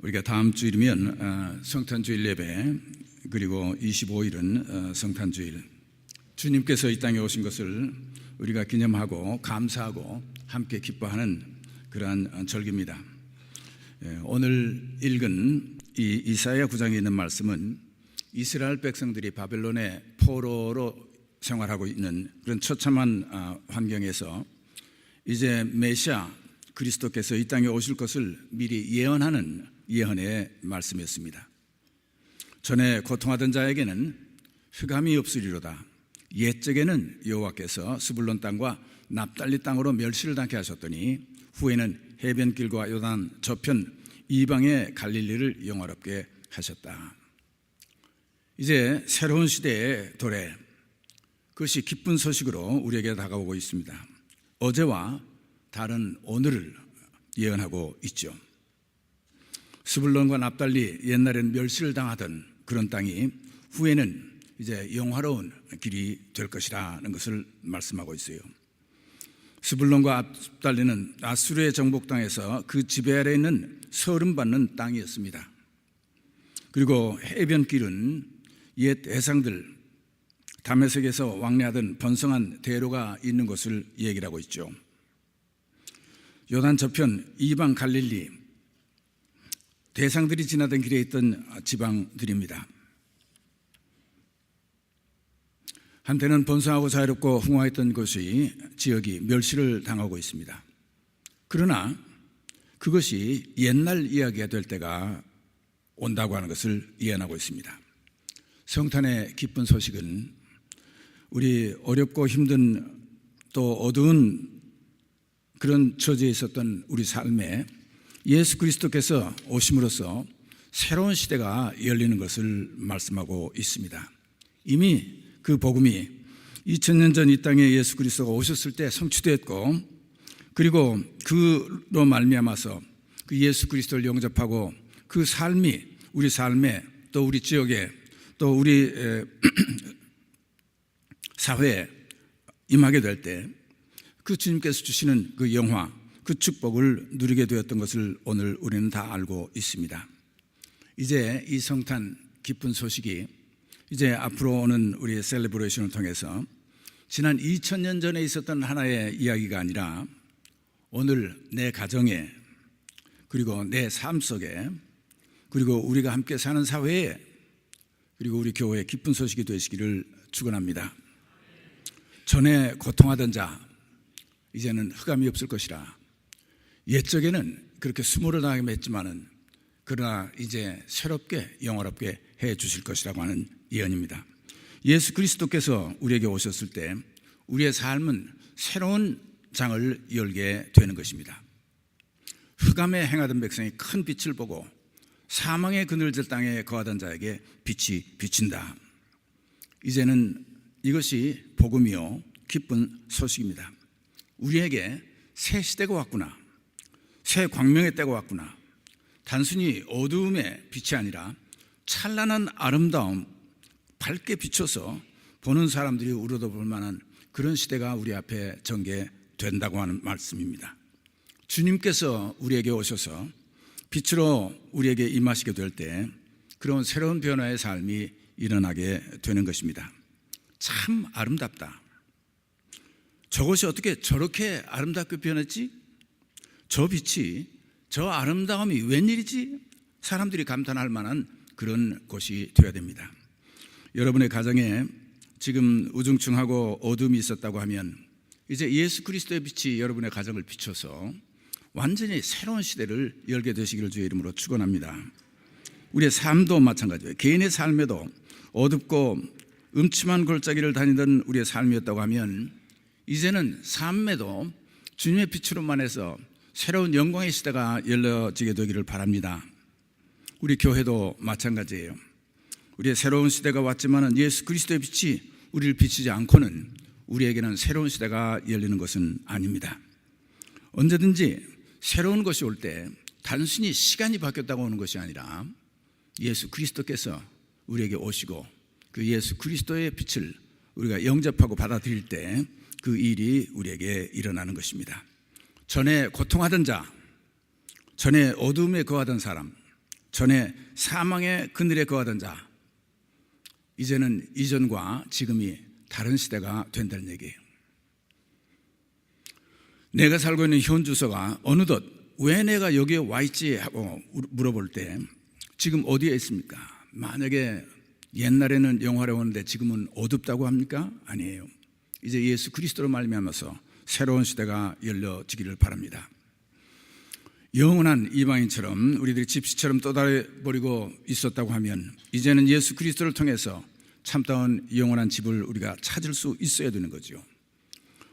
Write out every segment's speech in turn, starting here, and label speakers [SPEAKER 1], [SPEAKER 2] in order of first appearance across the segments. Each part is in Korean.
[SPEAKER 1] 우리가 다음 주일이면 성탄주일 예배, 그리고 25일은 성탄주일, 주님께서 이 땅에 오신 것을 우리가 기념하고 감사하고 함께 기뻐하는 그러한 절기입니다. 오늘 읽은 이 이사야 9장에 있는 말씀은 이스라엘 백성들이 바벨론의 포로로 생활하고 있는 그런 처참한 환경에서 이제 메시아 그리스도께서 이 땅에 오실 것을 미리 예언하는 예언의 말씀이었습니다. 전에 고통하던 자에게는 흑암이 없으리로다. 옛적에는 여호와께서 스불론 땅과 납달리 땅으로 멸시를 당케 하셨더니 후에는 해변길과 요단 저편 이방의 갈릴리를 영화롭게 하셨다. 이제 새로운 시대의 도래, 그것이 기쁜 소식으로 우리에게 다가오고 있습니다. 어제와 다른 오늘을 예언하고 있죠. 스불론과 납달리, 옛날에는 멸시를 당하던 그런 땅이 후에는 이제 영화로운 길이 될 것이라는 것을 말씀하고 있어요. 스불론과 납달리는 아수르의 정복 땅에서 그 지배 아래에 있는 서름받는 땅이었습니다. 그리고 해변길은 옛 대상들, 다메섹에서 왕래하던 번성한 대로가 있는 곳을 얘기를 하고 있죠. 요단 저편 이방 갈릴리, 대상들이 지나던 길에 있던 지방들입니다. 한때는 번성하고 자유롭고 흥황했던 곳이 지역이 멸시를 당하고 있습니다. 그러나 그것이 옛날 이야기가 될 때가 온다고 하는 것을 예언하고 있습니다. 성탄의 기쁜 소식은 우리 어렵고 힘든 또 어두운 그런 처지에 있었던 우리 삶에 예수 그리스도께서 오심으로써 새로운 시대가 열리는 것을 말씀하고 있습니다. 이미 그 복음이 2000년 전 이 땅에 예수 그리스도가 오셨을 때 성취되었고, 그리고 그로 말미암아서 그 예수 그리스도를 영접하고 그 삶이 우리 삶에 또 우리 지역에 또 우리 사회에 임하게 될 때 그 주님께서 주시는 그 영화, 그 축복을 누리게 되었던 것을 오늘 우리는 다 알고 있습니다. 이제 이 성탄 기쁜 소식이 이제 앞으로 오는 우리의 셀레브레이션을 통해서 지난 2000년 전에 있었던 하나의 이야기가 아니라 오늘 내 가정에, 그리고 내 삶 속에, 그리고 우리가 함께 사는 사회에, 그리고 우리 교회의 기쁜 소식이 되시기를 축원합니다. 전에 고통하던 자, 이제는 흑암이 없을 것이라. 옛적에는 그렇게 수모를 당하게 했지만은 그러나 이제 새롭게 영화롭게 해 주실 것이라고 하는 예언입니다. 예수 그리스도께서 우리에게 오셨을 때 우리의 삶은 새로운 장을 열게 되는 것입니다. 흑암에 행하던 백성이 큰 빛을 보고 사망의 그늘질 땅에 거하던 자에게 빛이 비친다. 이제는 이것이 복음이요 기쁜 소식입니다. 우리에게 새 시대가 왔구나, 새 광명의 때가 왔구나. 단순히 어두움의 빛이 아니라 찬란한 아름다움, 밝게 비춰서 보는 사람들이 우러러볼 만한 그런 시대가 우리 앞에 전개된다고 하는 말씀입니다. 주님께서 우리에게 오셔서 빛으로 우리에게 임하시게 될 때 그런 새로운 변화의 삶이 일어나게 되는 것입니다. 참 아름답다. 저것이 어떻게 저렇게 아름답게 변했지? 저 빛이, 저 아름다움이 웬일이지? 사람들이 감탄할 만한 그런 곳이 되어야 됩니다. 여러분의 가정에 지금 우중충하고 어둠이 있었다고 하면 이제 예수 그리스도의 빛이 여러분의 가정을 비춰서 완전히 새로운 시대를 열게 되시기를 주의 이름으로 축원합니다. 우리의 삶도 마찬가지예요. 개인의 삶에도 어둡고 음침한 골짜기를 다니던 우리의 삶이었다고 하면 이제는 삶에도 주님의 빛으로만 해서 새로운 영광의 시대가 열려지게 되기를 바랍니다. 우리 교회도 마찬가지예요. 우리의 새로운 시대가 왔지만 예수 그리스도의 빛이 우리를 비치지 않고는 우리에게는 새로운 시대가 열리는 것은 아닙니다. 언제든지 새로운 것이 올 때 단순히 시간이 바뀌었다고 오는 것이 아니라 예수 그리스도께서 우리에게 오시고 그 예수 그리스도의 빛을 우리가 영접하고 받아들일 때 그 일이 우리에게 일어나는 것입니다. 전에 고통하던 자, 전에 어두움에 거하던 사람, 전에 사망의 그늘에 거하던 자, 이제는 이전과 지금이 다른 시대가 된다는 얘기예요. 내가 살고 있는 현 주소가 어느덧 왜 내가 여기에 와 있지 하고 물어볼 때 지금 어디에 있습니까? 만약에 옛날에는 영화로웠는데 지금은 어둡다고 합니까? 아니에요. 이제 예수 그리스도로 말미암아서 새로운 시대가 열려지기를 바랍니다. 영원한 이방인처럼 우리들이 집시처럼 떠다녀버리고 있었다고 하면 이제는 예수 그리스도를 통해서 참다운 영원한 집을 우리가 찾을 수 있어야 되는 거죠.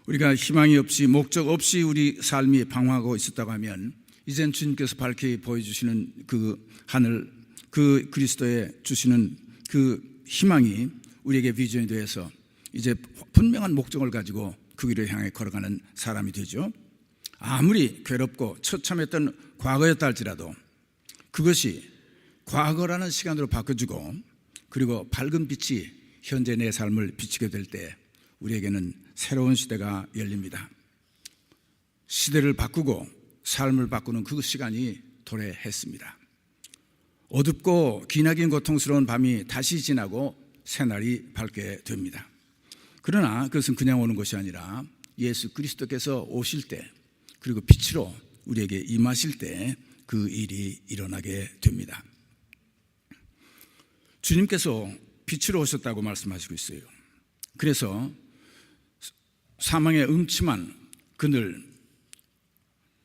[SPEAKER 1] 우리가 희망이 없이 목적 없이 우리 삶이 방황하고 있었다고 하면 이젠 주님께서 밝히 보여주시는 그 하늘, 그 그리스도에 주시는 그 희망이 우리에게 비전이 되어서 이제 분명한 목적을 가지고 그 길을 향해 걸어가는 사람이 되죠. 아무리 괴롭고 처참했던 과거였다 할지라도 그것이 과거라는 시간으로 바꿔주고 그리고 밝은 빛이 현재 내 삶을 비치게 될 때 우리에게는 새로운 시대가 열립니다. 시대를 바꾸고 삶을 바꾸는 그 시간이 도래했습니다. 어둡고 기나긴 고통스러운 밤이 다시 지나고 새날이 밝게 됩니다. 그러나 그것은 그냥 오는 것이 아니라 예수 그리스도께서 오실 때 그리고 빛으로 우리에게 임하실 때 그 일이 일어나게 됩니다. 주님께서 빛으로 오셨다고 말씀하시고 있어요. 그래서 사망의 음침한 그늘,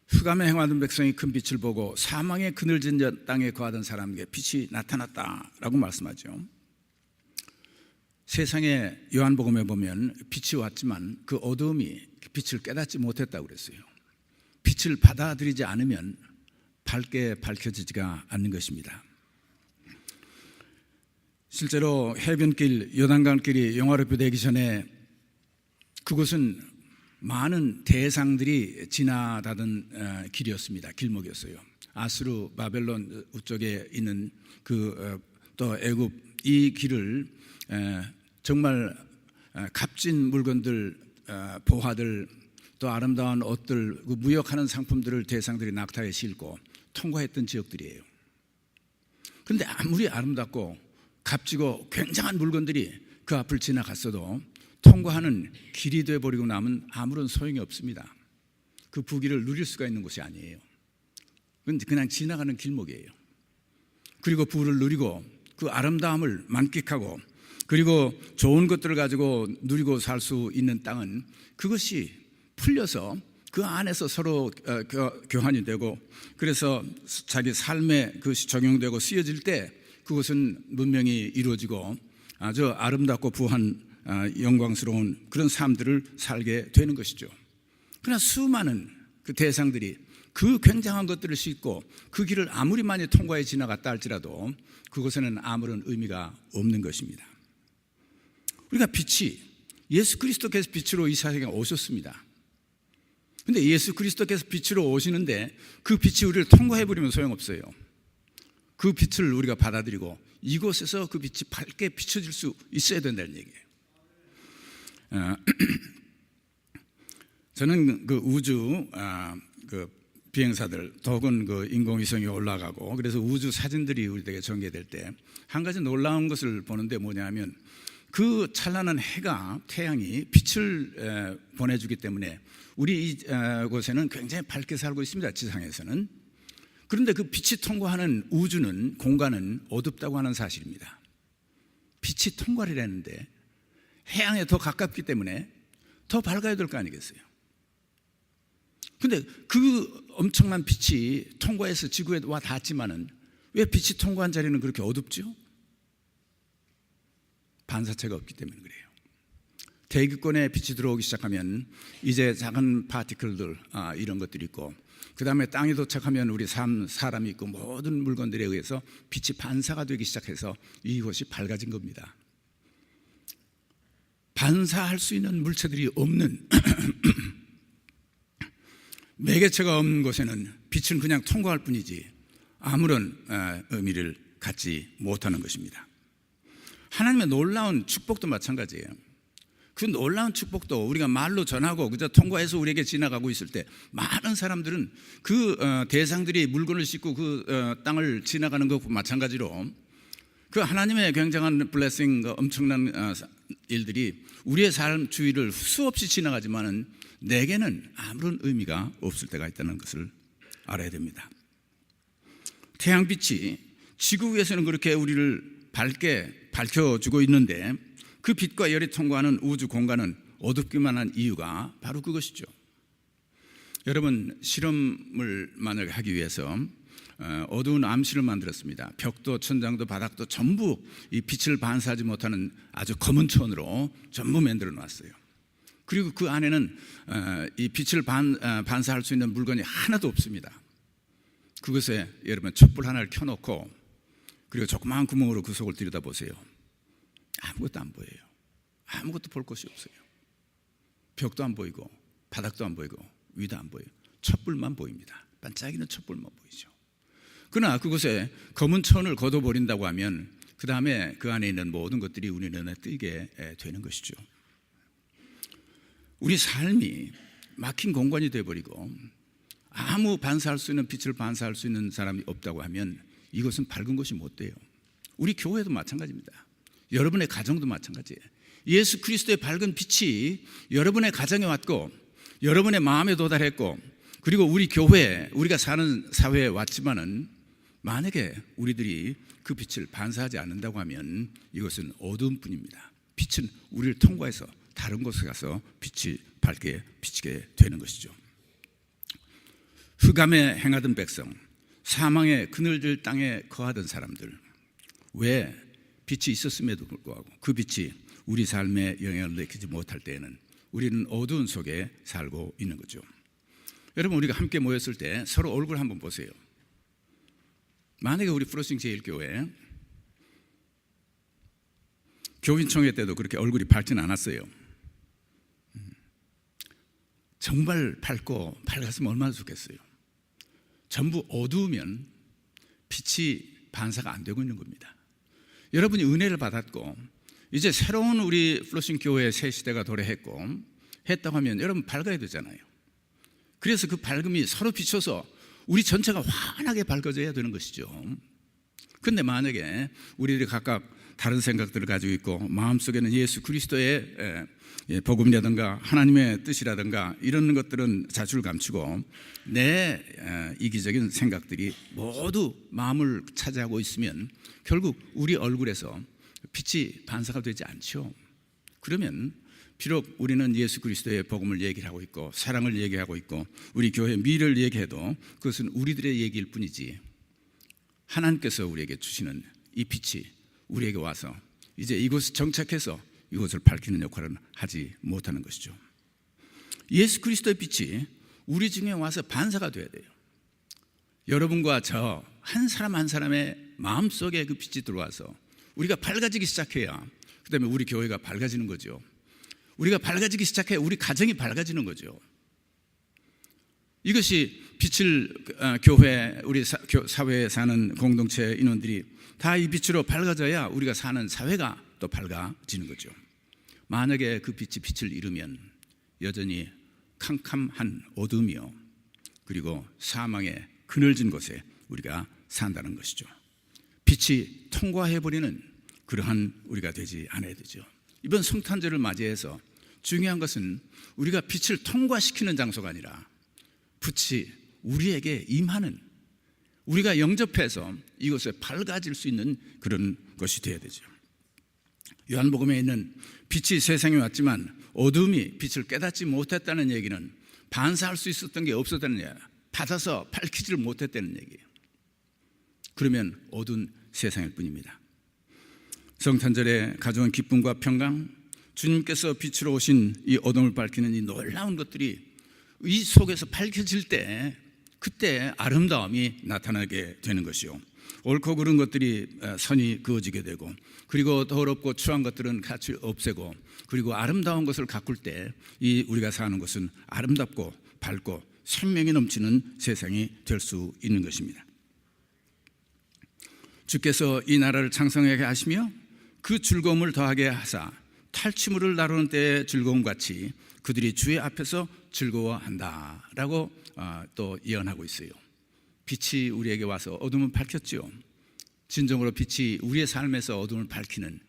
[SPEAKER 1] 흑암에 행하던 백성이 큰 빛을 보고 사망의 그늘진 땅에 거하던 사람에게 빛이 나타났다라고 말씀하죠. 세상에 요한복음에 보면 빛이 왔지만 그 어두움이 빛을 깨닫지 못했다고 그랬어요. 빛을 받아들이지 않으면 밝게 밝혀지지가 않는 것입니다. 실제로 해변길, 요단강길이 영화롭게 되기 전에 그곳은 많은 대상들이 지나다던 길이었습니다. 길목이었어요. 아수르, 바벨론 쪽에 있는 또 애굽 이 길을 정말 값진 물건들, 보화들, 또 아름다운 옷들, 무역하는 상품들을 대상들이 낙타에 싣고 통과했던 지역들이에요. 그런데 아무리 아름답고 값지고 굉장한 물건들이 그 앞을 지나갔어도 통과하는 길이 되어버리고 나면 아무런 소용이 없습니다. 그 부귀를 누릴 수가 있는 곳이 아니에요. 그냥 지나가는 길목이에요. 그리고 부를 누리고 그 아름다움을 만끽하고 그리고 좋은 것들을 가지고 누리고 살 수 있는 땅은 그것이 풀려서 그 안에서 서로 교환이 되고 그래서 자기 삶에 그것이 적용되고 쓰여질 때 그것은 문명이 이루어지고 아주 아름답고 부한 영광스러운 그런 삶들을 살게 되는 것이죠. 그러나 수많은 그 대상들이 그 굉장한 것들을 싣고 그 길을 아무리 많이 통과해 지나갔다 할지라도 그것에는 아무런 의미가 없는 것입니다. 우리가 빛이 예수 그리스도께서 빛으로 이 세상에 오셨습니다. 그런데 예수 그리스도께서 빛으로 오시는데 그 빛이 우리를 통과해버리면 소용없어요. 그 빛을 우리가 받아들이고 이곳에서 그 빛이 밝게 비춰질 수 있어야 된다는 얘기예요. 저는 그 우주 그 비행사들 더군 그 인공위성이 올라가고 그래서 우주 사진들이 우리에게 전개될 때 한 가지 놀라운 것을 보는데 뭐냐면 그 찬란한 해가 태양이 빛을 보내주기 때문에 우리 이곳에는 굉장히 밝게 살고 있습니다. 지상에서는. 그런데 그 빛이 통과하는 우주는 공간은 어둡다고 하는 사실입니다. 빛이 통과를 했는데 해양에 더 가깝기 때문에 더 밝아야 될 거 아니겠어요? 그런데 그 엄청난 빛이 통과해서 지구에 와 닿았지만은 왜 빛이 통과한 자리는 그렇게 어둡죠? 반사체가 없기 때문에 그래요. 대기권에 빛이 들어오기 시작하면 이제 작은 파티클들 이런 것들이 있고 그 다음에 땅에 도착하면 우리 사람이 있고 모든 물건들에 의해서 빛이 반사가 되기 시작해서 이곳이 밝아진 겁니다. 반사할 수 있는 물체들이 없는 매개체가 없는 곳에는 빛은 그냥 통과할 뿐이지 아무런 의미를 갖지 못하는 것입니다. 하나님의 놀라운 축복도 마찬가지예요. 그 놀라운 축복도 우리가 말로 전하고 그저 통과해서 우리에게 지나가고 있을 때 많은 사람들은 그 대상들이 물건을 싣고 그 땅을 지나가는 것과 마찬가지로 그 하나님의 굉장한 블레싱, 엄청난 일들이 우리의 삶 주위를 수없이 지나가지만은 내게는 아무런 의미가 없을 때가 있다는 것을 알아야 됩니다. 태양빛이 지구 위에서는 그렇게 우리를 밝게 밝혀주고 있는데 그 빛과 열이 통과하는 우주 공간은 어둡기만 한 이유가 바로 그것이죠. 여러분, 실험을 만약에 하기 위해서 어두운 암실을 만들었습니다. 벽도 천장도 바닥도 전부 이 빛을 반사하지 못하는 아주 검은 천으로 전부 만들어 놨어요. 그리고 그 안에는 이 빛을 반사할 수 있는 물건이 하나도 없습니다. 그것에 여러분 촛불 하나를 켜놓고 그리고 조그마한 구멍으로 그 속을 들여다보세요. 아무것도 안 보여요. 아무것도 볼 것이 없어요. 벽도 안 보이고 바닥도 안 보이고 위도 안 보여요. 촛불만 보입니다. 반짝이는 촛불만 보이죠. 그러나 그곳에 검은 천을 걷어버린다고 하면 그 다음에 그 안에 있는 모든 것들이 우리 눈에 띄게 되는 것이죠. 우리 삶이 막힌 공간이 되어버리고 아무 반사할 수 있는 빛을 반사할 수 있는 사람이 없다고 하면 이것은 밝은 것이 못 돼요. 우리 교회도 마찬가지입니다. 여러분의 가정도 마찬가지예요. 예수 그리스도의 밝은 빛이 여러분의 가정에 왔고 여러분의 마음에 도달했고 그리고 우리 교회, 우리가 사는 사회에 왔지만은 만약에 우리들이 그 빛을 반사하지 않는다고 하면 이것은 어두운 뿐입니다. 빛은 우리를 통과해서 다른 곳에 가서 빛이 밝게 비치게 되는 것이죠. 흑암에 행하던 백성, 사망의 그늘질 땅에 거하던 사람들, 왜 빛이 있었음에도 불구하고 그 빛이 우리 삶에 영향을 미치지 못할 때에는 우리는 어두운 속에 살고 있는 거죠. 여러분, 우리가 함께 모였을 때 서로 얼굴 한번 보세요. 만약에 우리 플러싱 제1교회 교인총회 때도 그렇게 얼굴이 밝지는 않았어요. 정말 밝았으면 얼마나 좋겠어요. 전부 어두우면 빛이 반사가 안 되고 있는 겁니다. 여러분이 은혜를 받았고 이제 새로운 우리 플러싱 교회의 새 시대가 도래했고 했다고 하면 여러분 밝아야 되잖아요. 그래서 그 밝음이 서로 비춰서 우리 전체가 환하게 밝아져야 되는 것이죠. 그런데 만약에 우리들이 각각 다른 생각들을 가지고 있고 마음속에는 예수 그리스도의 복음이라든가 하나님의 뜻이라든가 이런 것들은 자주를 감추고 내 이기적인 생각들이 모두 마음을 차지하고 있으면 결국 우리 얼굴에서 빛이 반사가 되지 않죠. 그러면 비록 우리는 예수 그리스도의 복음을 얘기를 하고 있고 사랑을 얘기하고 있고 우리 교회 미래를 얘기해도 그것은 우리들의 얘기일 뿐이지 하나님께서 우리에게 주시는 이 빛이 우리에게 와서 이제 이곳에 정착해서 이곳을 밝히는 역할은 하지 못하는 것이죠. 예수 그리스도의 빛이 우리 중에 와서 반사가 돼야 돼요. 여러분과 저 한 사람 한 사람의 마음속에 그 빛이 들어와서 우리가 밝아지기 시작해야 그 다음에 우리 교회가 밝아지는 거죠. 우리가 밝아지기 시작해야 우리 가정이 밝아지는 거죠. 이것이 빛을 교회, 우리 사회에 사는 공동체 인원들이 다 이 빛으로 밝아져야 우리가 사는 사회가 또 밝아지는 거죠. 만약에 그 빛이 빛을 잃으면 여전히 캄캄한 어둠이요 그리고 사망의 그늘진 곳에 우리가 산다는 것이죠. 빛이 통과해버리는 그러한 우리가 되지 않아야 되죠. 이번 성탄절을 맞이해서 중요한 것은 우리가 빛을 통과시키는 장소가 아니라 빛이 우리에게 임하는 우리가 영접해서 이곳에 밝아질 수 있는 그런 것이 되어야 되죠. 요한복음에 있는 빛이 세상에 왔지만 어둠이 빛을 깨닫지 못했다는 얘기는 반사할 수 있었던 게 없었다는 얘기예요. 받아서 밝히지를 못했다는 얘기예요. 그러면 어두운 세상일 뿐입니다. 성탄절에 가져온 기쁨과 평강, 주님께서 빛으로 오신 이 어둠을 밝히는 이 놀라운 것들이 이 속에서 밝혀질 때 그때 아름다움이 나타나게 되는 것이요 옳고 그른 것들이 선이 그어지게 되고 그리고 더럽고 추한 것들은 같이 없애고 그리고 아름다운 것을 가꿀 때 이 우리가 사는 것은 아름답고 밝고 생명이 넘치는 세상이 될 수 있는 것입니다. 주께서 이 나라를 창성하게 하시며 그 즐거움을 더하게 하사 탈취물을 나누는 때의 즐거움같이 그들이 주의 앞에서 즐거워한다라고 또 예언하고 있어요. 빛이 우리에게 와서 어둠은 밝혔지요. 진정으로 빛이 우리의 삶에서 어둠을 밝히는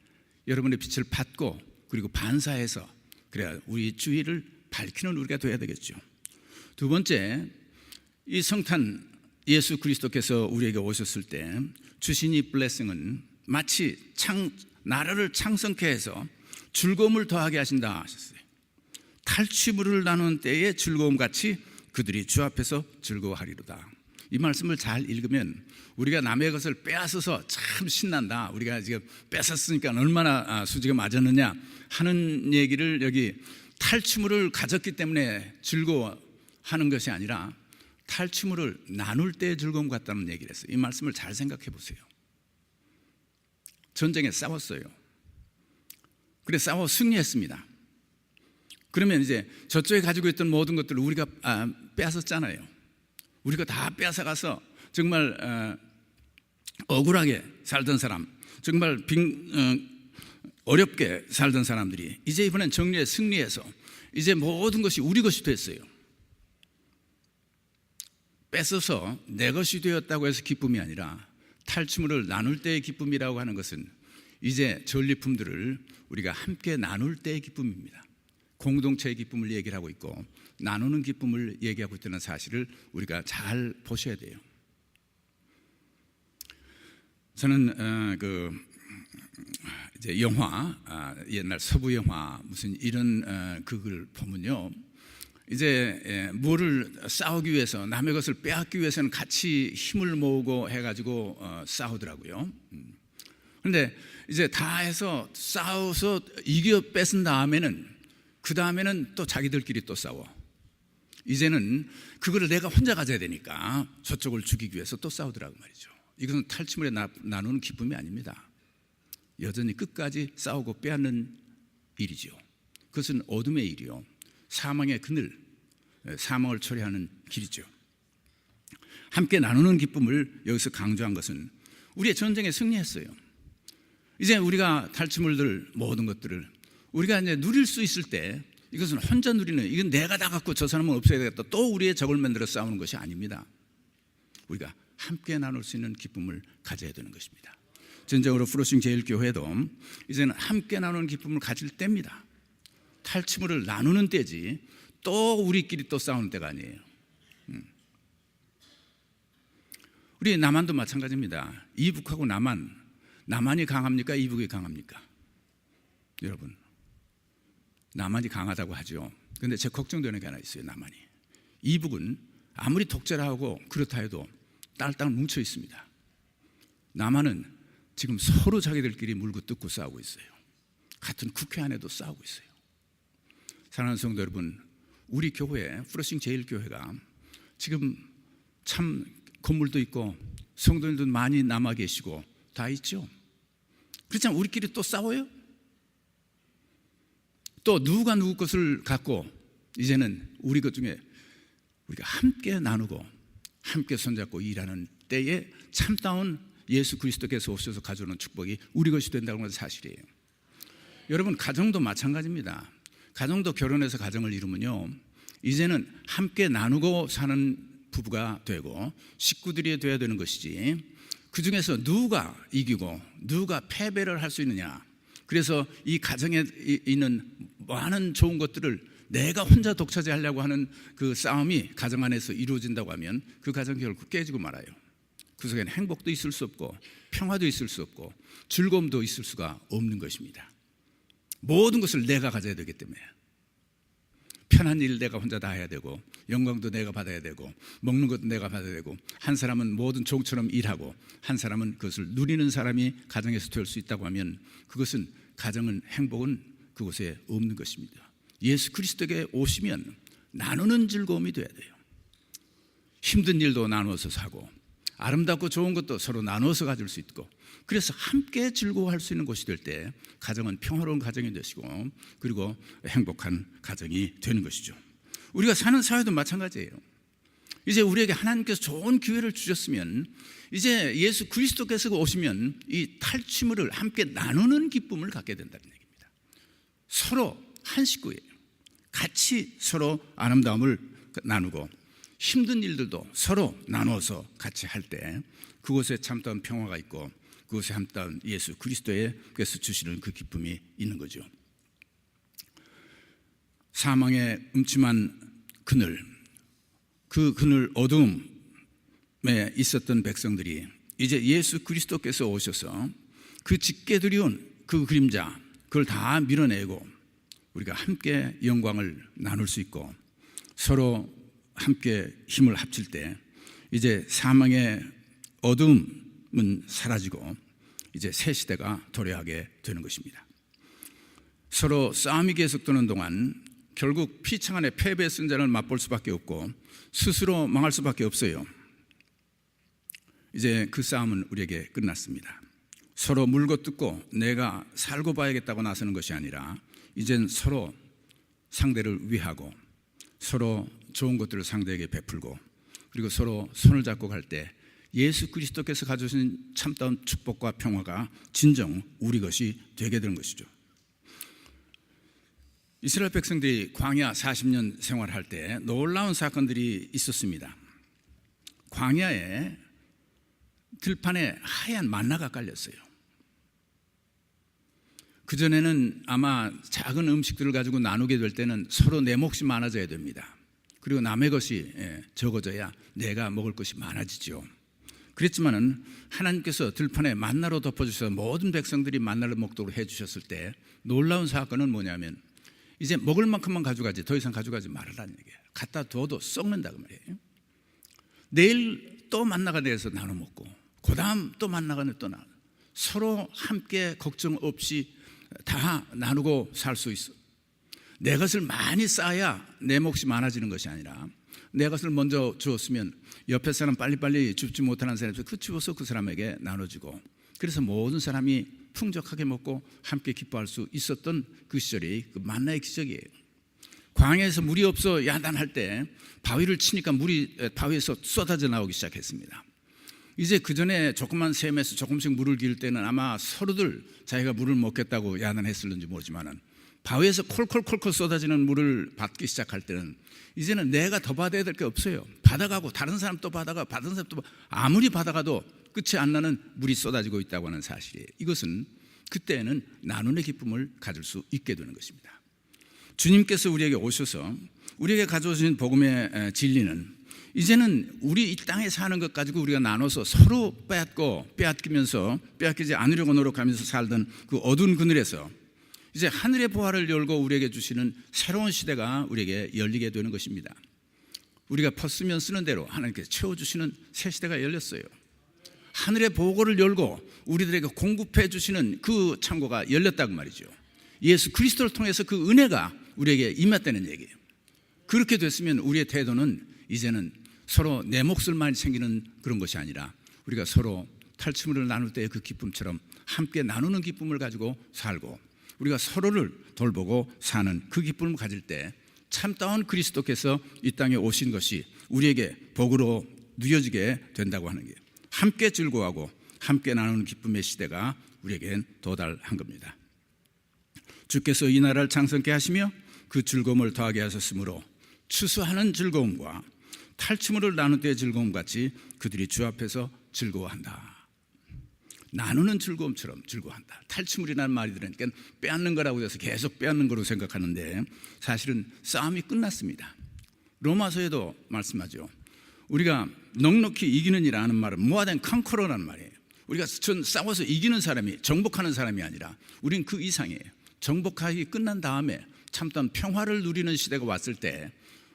[SPEAKER 1] 여러분의 빛을 받고 그리고 반사해서 그래야 우리 주위를 밝히는 우리가 되어야 되겠죠. 두 번째, 이 성탄 예수 그리스도께서 우리에게 오셨을 때 주신 이 블레싱은 마치 나라를 창성케 해서 즐거움을 더하게 하신다 하셨어요. 탈취물을 나누는 때의 즐거움같이 그들이 주 앞에서 즐거워하리로다. 이 말씀을 잘 읽으면 우리가 남의 것을 빼앗아서 참 신난다, 우리가 지금 뺏었으니까 얼마나 수지가 맞았느냐 하는 얘기를 여기 탈취물을 가졌기 때문에 즐거워하는 것이 아니라 탈취물을 나눌 때의 즐거움 같다는 얘기를 했어요. 이 말씀을 잘 생각해 보세요. 전쟁에 싸웠어요. 그래 싸워 승리했습니다. 그러면 이제 저쪽에 가지고 있던 모든 것들을 우리가 빼앗았잖아요. 우리가 다 빼앗아가서 정말 억울하게 살던 사람, 정말 어렵게 살던 사람들이 이제 이번엔 정리에 승리해서 이제 모든 것이 우리 것이 됐어요. 뺏어서 내 것이 되었다고 해서 기쁨이 아니라 탈취물을 나눌 때의 기쁨이라고 하는 것은 이제 전리품들을 우리가 함께 나눌 때의 기쁨입니다. 공동체의 기쁨을 얘기를 하고 있고 나누는 기쁨을 얘기하고 있다는 사실을 우리가 잘 보셔야 돼요. 저는 이제 영화, 옛날 서부 영화 무슨 이런 그걸 보면요, 이제 뭐를 싸우기 위해서 남의 것을 빼앗기 위해서는 같이 힘을 모으고 해가지고 싸우더라고요. 그런데 이제 다 해서 싸워서 이겨 뺏은 다음에는 그 다음에는 또 자기들끼리 또 싸워. 이제는 그거를 내가 혼자 가져야 되니까 저쪽을 죽이기 위해서 또 싸우더라고 말이죠. 이것은 탈취물에 나누는 기쁨이 아닙니다. 여전히 끝까지 싸우고 빼앗는 일이죠. 그것은 어둠의 일이요, 사망의 그늘, 사망을 초래하는 길이죠. 함께 나누는 기쁨을 여기서 강조한 것은 우리의 전쟁에 승리했어요. 이제 우리가 탈취물들 모든 것들을 우리가 이제 누릴 수 있을 때 이것은 혼자 누리는, 이건 내가 다 갖고 저 사람은 없애야 되겠다, 또 우리의 적을 만들어 싸우는 것이 아닙니다. 우리가 함께 나눌 수 있는 기쁨을 가져야 되는 것입니다. 전적으로 프로싱 제일교회도 이제는 함께 나누는 기쁨을 가질 때입니다. 탈취물을 나누는 때지 또 우리끼리 또 싸우는 때가 아니에요. 우리 남한도 마찬가지입니다. 이북하고 남한이 강합니까? 이북이 강합니까? 여러분, 남한이 강하다고 하죠. 그런데 제 걱정되는 게 하나 있어요. 남한이, 이북은 아무리 독재라 하고 그렇다 해도 딸딱 뭉쳐 있습니다. 남한은 지금 서로 자기들끼리 물고 뜯고 싸우고 있어요. 같은 국회 안에도 싸우고 있어요. 사랑하는 성도 여러분, 우리 교회 프로싱 제일교회가 지금 참 건물도 있고 성도님도 많이 남아 계시고 다 있죠. 그렇지만 우리끼리 또 싸워요? 또 누가 누구 것을 갖고 이제는 우리 것 중에 우리가 함께 나누고 함께 손잡고 일하는 때에 참다운 예수 그리스도께서 오셔서 가져오는 축복이 우리 것이 된다는 것은 사실이에요. 여러분, 가정도 마찬가지입니다. 가정도 결혼해서 가정을 이루면요, 이제는 함께 나누고 사는 부부가 되고 식구들이 되어야 되는 것이지, 그 중에서 누가 이기고 누가 패배를 할 수 있느냐, 그래서 이 가정에 있는 많은 좋은 것들을 내가 혼자 독차지하려고 하는 그 싸움이 가정 안에서 이루어진다고 하면 그 가정 결국 깨지고 말아요. 그 속에는 행복도 있을 수 없고 평화도 있을 수 없고 즐거움도 있을 수가 없는 것입니다. 모든 것을 내가 가져야 되기 때문에 편한 일을 내가 혼자 다 해야 되고 영광도 내가 받아야 되고 먹는 것도 내가 받아야 되고, 한 사람은 모든 종처럼 일하고 한 사람은 그것을 누리는 사람이 가정에서 될 수 있다고 하면 그것은 가정은, 행복은 그곳에 없는 것입니다. 예수 그리스도에게 오시면 나누는 즐거움이 돼야 돼요. 힘든 일도 나누어서 사고 아름답고 좋은 것도 서로 나누어서 가질 수 있고, 그래서 함께 즐거워할 수 있는 곳이 될 때 가정은 평화로운 가정이 되시고 그리고 행복한 가정이 되는 것이죠. 우리가 사는 사회도 마찬가지예요. 이제 우리에게 하나님께서 좋은 기회를 주셨으면 이제 예수 그리스도께서 오시면 이 탈취물을 함께 나누는 기쁨을 갖게 된다는 얘기입니다. 서로 한 식구예요. 같이 서로 아름다움을 나누고 힘든 일들도 서로 나눠서 같이 할 때 그곳에 참다운 평화가 있고 그곳에 참다운 예수 그리스도께서 주시는 그 기쁨이 있는 거죠. 사망의 음침한 그늘, 그 그늘 어두움에 있었던 백성들이 이제 예수 그리스도께서 오셔서 그 짙게 두려운 그 그림자, 그걸 다 밀어내고 우리가 함께 영광을 나눌 수 있고 서로 함께 힘을 합칠 때 이제 사망의 어두움은 사라지고 이제 새 시대가 도래하게 되는 것입니다. 서로 싸움이 계속되는 동안 결국 피창안의 패배 승자를 맛볼 수밖에 없고 스스로 망할 수밖에 없어요. 이제 그 싸움은 우리에게 끝났습니다. 서로 물고 뜯고 내가 살고 봐야겠다고 나서는 것이 아니라 이젠 서로 상대를 위하고 서로 좋은 것들을 상대에게 베풀고 그리고 서로 손을 잡고 갈 때 예수 그리스도께서 가져오신 참다운 축복과 평화가 진정 우리 것이 되게 되는 것이죠. 이스라엘 백성들이 광야 40년 생활할 때 놀라운 사건들이 있었습니다. 광야에 들판에 하얀 만나가 깔렸어요. 그전에는 아마 작은 음식들을 가지고 나누게 될 때는 서로 내 몫이 많아져야 됩니다. 그리고 남의 것이 적어져야 내가 먹을 것이 많아지죠. 그랬지만은 하나님께서 들판에 만나로 덮어주셔서 모든 백성들이 만나를 먹도록 해주셨을 때 놀라운 사건은 뭐냐면 이제 먹을 만큼만 가져가지 더 이상 가져가지 말라는 얘기예요. 갖다 둬도 썩는다고 말이에요. 내일 또 만나가 내서 나눠 먹고 그 다음 또 만나가 또 나눠 서로 함께 걱정 없이 다 나누고 살 수 있어. 내 것을 많이 쌓아야 내 몫이 많아지는 것이 아니라 내 것을 먼저 주었으면 옆에 사람 빨리빨리 줍지 못하는 사람에서 그 주어서 그 사람에게 나눠주고 그래서 모든 사람이 풍족하게 먹고 함께 기뻐할 수 있었던 그 시절이 그 만나의 기적이에요. 광야에서 물이 없어 야단할 때 바위를 치니까 물이 바위에서 쏟아져 나오기 시작했습니다. 이제 그 전에 조그만 샘에서 조금씩 물을 기를 때는 아마 서로들 자기가 물을 먹겠다고 야단했을는지 모르지만은 바위에서 콜콜콜콜 쏟아지는 물을 받기 시작할 때는 이제는 내가 더 받아야 될 게 없어요. 받아가고 다른 사람 또 받아가 받은 사람 또 아무리 받아가도 끝이 안 나는 물이 쏟아지고 있다고 하는 사실이에요. 이것은 그때는 나눔의 기쁨을 가질 수 있게 되는 것입니다. 주님께서 우리에게 오셔서 우리에게 가져오신 복음의 진리는 이제는 우리 이 땅에 사는 것 가지고 우리가 나눠서 서로 빼앗기면서 빼앗기지 않으려고 노력하면서 살던 그 어두운 그늘에서 이제 하늘의 보화를 열고 우리에게 주시는 새로운 시대가 우리에게 열리게 되는 것입니다. 우리가 퍼쓰면 쓰는 대로 하나님께서 채워주시는 새 시대가 열렸어요. 하늘의 보고를 열고 우리들에게 공급해 주시는 그 창고가 열렸다고 말이죠. 예수 그리스도를 통해서 그 은혜가 우리에게 임했다는 얘기예요. 그렇게 됐으면 우리의 태도는 이제는 서로 내 몫을 많이 챙기는 그런 것이 아니라 우리가 서로 탈취물을 나눌 때의 그 기쁨처럼 함께 나누는 기쁨을 가지고 살고 우리가 서로를 돌보고 사는 그 기쁨을 가질 때 참다운 그리스도께서 이 땅에 오신 것이 우리에게 복으로 누려지게 된다고 하는 게 함께 즐거워하고 함께 나누는 기쁨의 시대가 우리에겐 도달한 겁니다. 주께서 이 나라를 창성케 하시며 그 즐거움을 더하게 하셨으므로 추수하는 즐거움과 탈취물을 나눌 때의 즐거움 같이 그들이 주 앞에서 즐거워한다. 나누는 즐거움처럼 즐거워한다. 탈취물이라는 말이 들으니까 빼앗는 거라고 해서 계속 빼앗는 거로 생각하는데 사실은 싸움이 끝났습니다. 로마서에도 말씀하죠. 우리가 넉넉히 이기는 이라는 말은 more than conqueror라는 말이에요. 우리가 싸워서 이기는 사람이 정복하는 사람이 아니라 우리는 그 이상이에요. 정복하기 끝난 다음에 참다운 평화를 누리는 시대가 왔을 때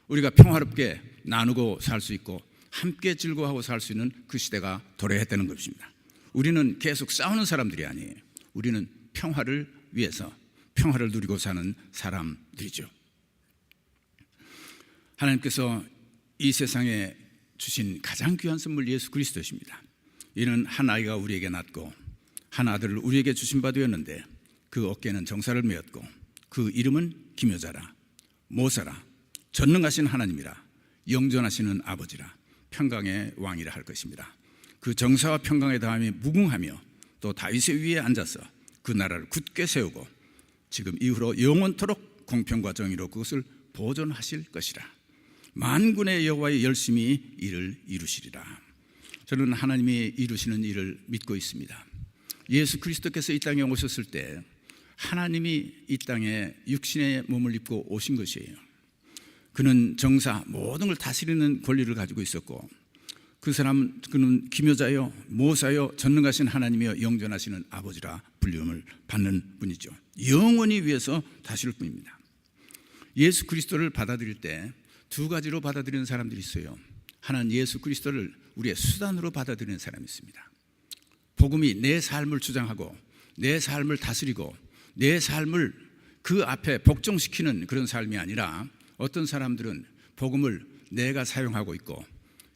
[SPEAKER 1] 우리가 평화롭게 나누고 살 수 있고 함께 즐거워하고 살 수 있는 그 시대가 도래했다는 것입니다. 우리는 계속 싸우는 사람들이 아니에요. 우리는 평화를 위해서 평화를 누리고 사는 사람들이죠. 하나님께서 이 세상에 주신 가장 귀한 선물 예수 그리스도십니다. 이는 한 아이가 우리에게 낳고 한 아들을 우리에게 주신 바 되었는데 그 어깨는 정사를 메었고 그 이름은 기묘자라 모사라 전능하신 하나님이라 영존하시는 아버지라 평강의 왕이라 할 것입니다. 그 정사와 평강의 다음이 무궁하며 또 다윗의 위에 앉아서 그 나라를 굳게 세우고 지금 이후로 영원토록 공평과 정의로 그것을 보존하실 것이라. 만군의 여호와의 열심히 이를 이루시리라. 저는 하나님이 이루시는 일을 믿고 있습니다. 예수 그리스도께서 이 땅에 오셨을 때 하나님이 이 땅에 육신의 몸을 입고 오신 것이에요. 그는 정사 모든 걸 다스리는 권리를 가지고 있었고, 그는 기묘자요 모사요 전능하신 하나님이여 영존하시는 아버지라 불림을 받는 분이죠. 영원히 위해서 다스릴 분입니다. 예수 그리스도를 받아들일 때 두 가지로 받아들이는 사람들이 있어요. 하나는 예수 그리스도를 우리의 수단으로 받아들이는 사람이 있습니다. 복음이 내 삶을 주장하고 내 삶을 다스리고 내 삶을 그 앞에 복종시키는 그런 삶이 아니라, 어떤 사람들은 복음을 내가 사용하고 있고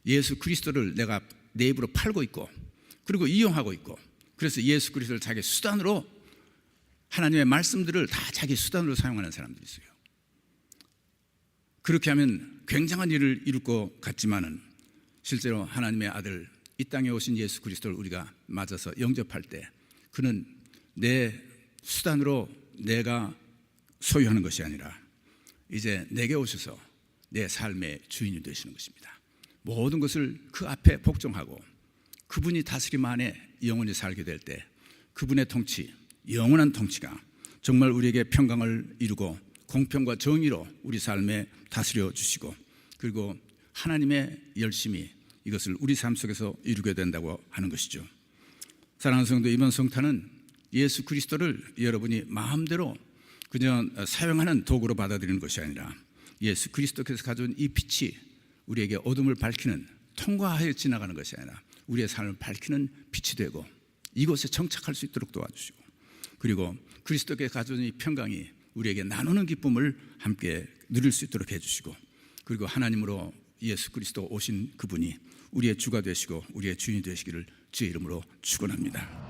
[SPEAKER 1] 예수 그리스도를 내가 내 입으로 팔고 있고 그리고 이용하고 있고, 그래서 예수 그리스도를 자기 수단으로, 하나님의 말씀들을 다 자기 수단으로 사용하는 사람들이 있어요. 그렇게 하면 굉장한 일을 이룰 것 같지만은 실제로 하나님의 아들 이 땅에 오신 예수 그리스도를 우리가 맞아서 영접할 때 그는 내 수단으로 내가 소유하는 것이 아니라 이제 내게 오셔서 내 삶의 주인이 되시는 것입니다. 모든 것을 그 앞에 복종하고 그분이 다스림 안에 영원히 살게 될 때 그분의 통치, 영원한 통치가 정말 우리에게 평강을 이루고 공평과 정의로 우리 삶에 다스려 주시고, 그리고 하나님의 열심히 이것을 우리 삶 속에서 이루게 된다고 하는 것이죠. 사랑하는 성도, 이번 성탄은 예수 그리스도를 여러분이 마음대로 그냥 사용하는 도구로 받아들이는 것이 아니라 예수 그리스도께서 가져온 이 빛이 우리에게 어둠을 밝히는, 통과하여 지나가는 것이 아니라 우리의 삶을 밝히는 빛이 되고 이곳에 정착할 수 있도록 도와주시고, 그리고 그리스도께 가져온 이 평강이 우리에게 나누는 기쁨을 함께 누릴 수 있도록 해주시고, 그리고 하나님으로 예수 그리스도 오신 그분이 우리의 주가 되시고 우리의 주인이 되시기를 주의 이름으로 축원합니다.